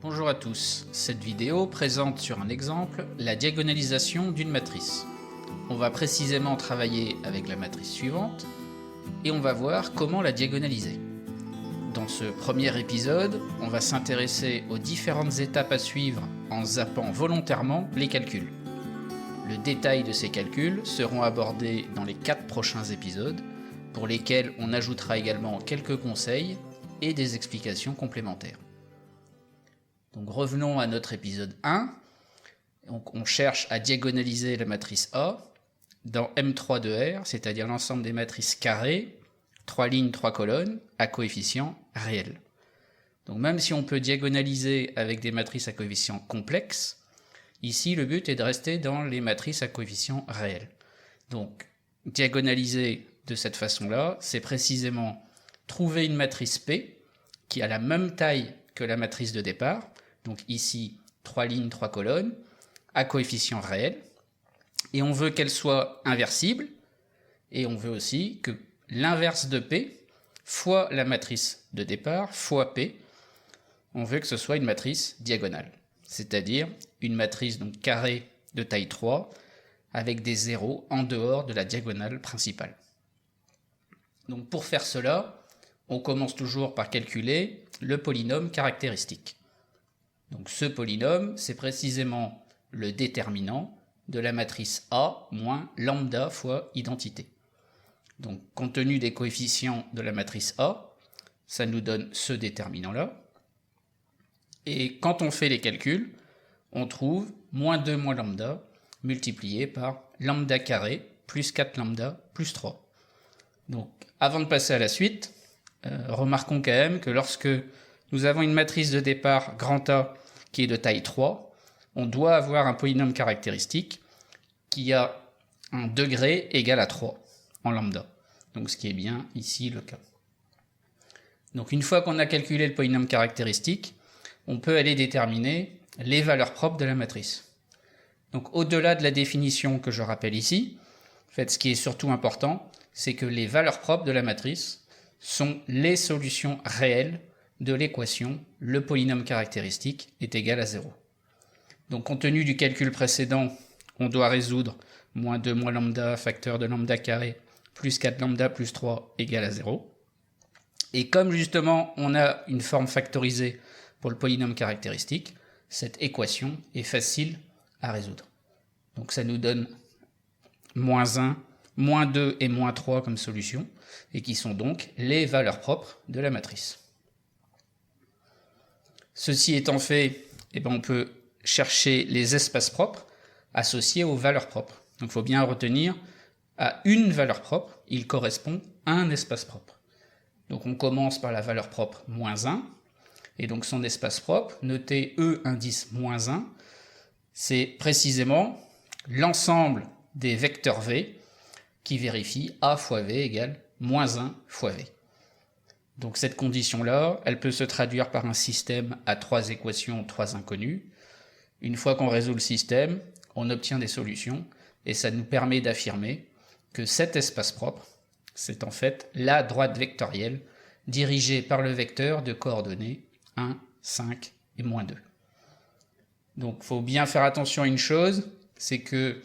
Bonjour à tous, cette vidéo présente sur un exemple la diagonalisation d'une matrice. On va précisément travailler avec la matrice suivante et on va voir comment la diagonaliser. Dans ce premier épisode, on va s'intéresser aux différentes étapes à suivre en zappant volontairement les calculs. Le détail de ces calculs seront abordés dans les 4 prochains épisodes, pour lesquels on ajoutera également quelques conseils et des explications complémentaires. Donc revenons à notre épisode 1. Donc on cherche à diagonaliser la matrice A dans M3 de R, c'est-à-dire l'ensemble des matrices carrées, 3 lignes, 3 colonnes, à coefficient réel. Donc même si on peut diagonaliser avec des matrices à coefficient complexes, ici le but est de rester dans les matrices à coefficient réel. Donc diagonaliser de cette façon-là, c'est précisément trouver une matrice P qui a la même taille que la matrice de départ, donc ici 3 lignes, 3 colonnes, à coefficient réel, et on veut qu'elle soit inversible, et on veut aussi que l'inverse de P fois la matrice de départ fois P, on veut que ce soit une matrice diagonale, c'est-à-dire une matrice donc carrée de taille 3 avec des zéros en dehors de la diagonale principale. Donc pour faire cela, on commence toujours par calculer le polynôme caractéristique. Donc ce polynôme, c'est précisément le déterminant de la matrice A moins lambda fois identité. Donc compte tenu des coefficients de la matrice A, ça nous donne ce déterminant-là. Et quand on fait les calculs, on trouve moins 2 moins lambda multiplié par lambda carré plus 4 lambda plus 3. Donc avant de passer à la suite, remarquons quand même que lorsque nous avons une matrice de départ grand A qui est de taille 3, on doit avoir un polynôme caractéristique qui a un degré égal à 3 en lambda. Donc ce qui est bien ici le cas. Donc une fois qu'on a calculé le polynôme caractéristique, on peut aller déterminer les valeurs propres de la matrice. Donc au-delà de la définition que je rappelle ici, en fait, ce qui est surtout important, c'est que les valeurs propres de la matrice sont les solutions réelles de l'équation le polynôme caractéristique est égal à 0. Donc compte tenu du calcul précédent, on doit résoudre moins 2 moins lambda facteur de lambda carré plus 4 lambda plus 3 égale à 0. Et comme justement on a une forme factorisée pour le polynôme caractéristique, cette équation est facile à résoudre. Donc ça nous donne moins 1, moins 2 et moins 3 comme solution, et qui sont donc les valeurs propres de la matrice. Ceci étant fait, on peut chercher les espaces propres associés aux valeurs propres. Donc il faut bien retenir, à une valeur propre, il correspond à un espace propre. Donc on commence par la valeur propre moins 1, et donc son espace propre, noté E indice moins 1, c'est précisément l'ensemble des vecteurs V qui vérifie A fois V égale moins 1 fois V. Donc cette condition-là, elle peut se traduire par un système à 3 équations, 3 inconnues. Une fois qu'on résout le système, on obtient des solutions, et ça nous permet d'affirmer que cet espace propre, c'est en fait la droite vectorielle dirigée par le vecteur de coordonnées 1, 5 et moins 2. Donc il faut bien faire attention à une chose, c'est que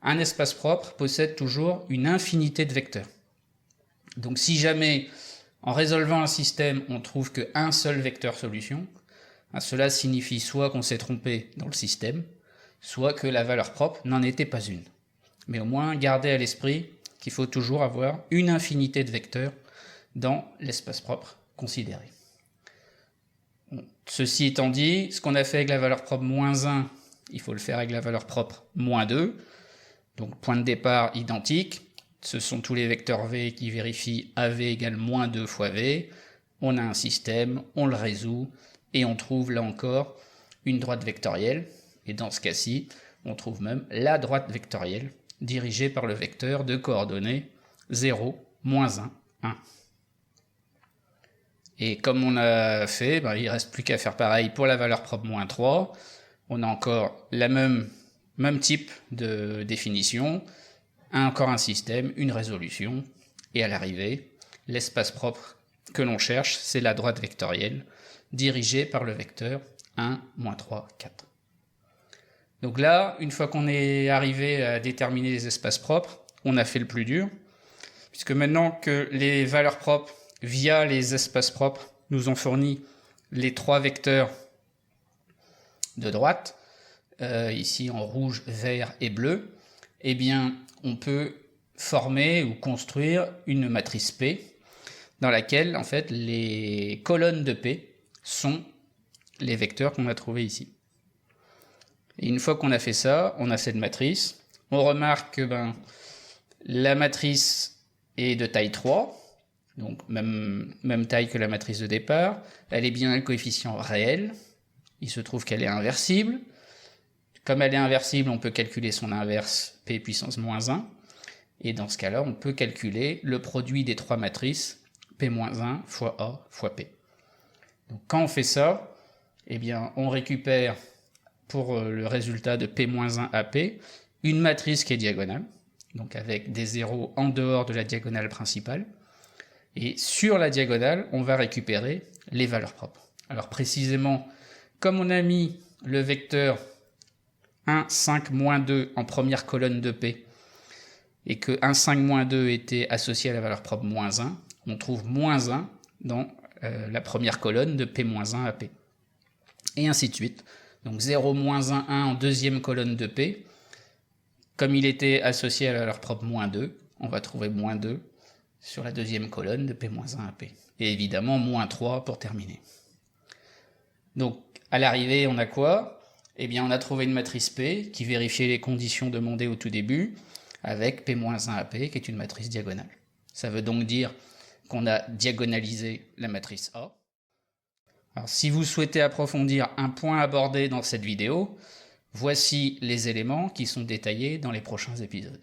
un espace propre possède toujours une infinité de vecteurs. Donc si jamais, en résolvant un système, on trouve qu'un seul vecteur solution, cela signifie soit qu'on s'est trompé dans le système, soit que la valeur propre n'en était pas une. Mais au moins, gardez à l'esprit qu'il faut toujours avoir une infinité de vecteurs dans l'espace propre considéré. Bon, ceci étant dit, ce qu'on a fait avec la valeur propre moins 1, il faut le faire avec la valeur propre moins 2. Donc point de départ identique, ce sont tous les vecteurs V qui vérifient AV égale moins 2 fois V. On a un système, on le résout, et on trouve là encore une droite vectorielle. Et dans ce cas-ci, on trouve même la droite vectorielle dirigée par le vecteur de coordonnées 0, moins 1, 1. Et comme on a fait, il ne reste plus qu'à faire pareil pour la valeur propre moins 3. On a encore la même type de définition, encore un système, une résolution, et à l'arrivée, l'espace propre que l'on cherche, c'est la droite vectorielle dirigée par le vecteur 1, moins 3, 4. Donc là, une fois qu'on est arrivé à déterminer les espaces propres, on a fait le plus dur, puisque maintenant que les valeurs propres, via les espaces propres, nous ont fourni les 3 vecteurs de droite, ici en rouge, vert et bleu, eh bien, on peut former ou construire une matrice P dans laquelle, en fait, les colonnes de P sont les vecteurs qu'on a trouvés ici. Et une fois qu'on a fait ça, on a cette matrice. On remarque que la matrice est de taille 3, donc même taille que la matrice de départ. Elle est bien un coefficient réel. Il se trouve qu'elle est inversible. Comme elle est inversible, on peut calculer son inverse P puissance moins 1. Et dans ce cas-là, on peut calculer le produit des 3 matrices P-1 fois A fois P. Donc quand on fait ça, eh bien, on récupère pour le résultat de P-1 à P une matrice qui est diagonale, donc avec des zéros en dehors de la diagonale principale. Et sur la diagonale, on va récupérer les valeurs propres. Alors précisément, comme on a mis le vecteur 1, 5, moins 2 en première colonne de P, et que 1, 5, moins 2 était associé à la valeur propre moins 1, on trouve moins 1 dans la première colonne de P-1 à P. Et ainsi de suite. Donc 0, moins 1, 1 en deuxième colonne de P. Comme il était associé à la valeur propre moins 2, on va trouver moins 2 sur la deuxième colonne de P-1 à P. Et évidemment, moins 3 pour terminer. Donc, à l'arrivée, on a quoi? Eh bien, on a trouvé une matrice P qui vérifiait les conditions demandées au tout début, avec P-1 à P, qui est une matrice diagonale. Ça veut donc dire qu'on a diagonalisé la matrice A. Alors, si vous souhaitez approfondir un point abordé dans cette vidéo, voici les éléments qui sont détaillés dans les prochains épisodes.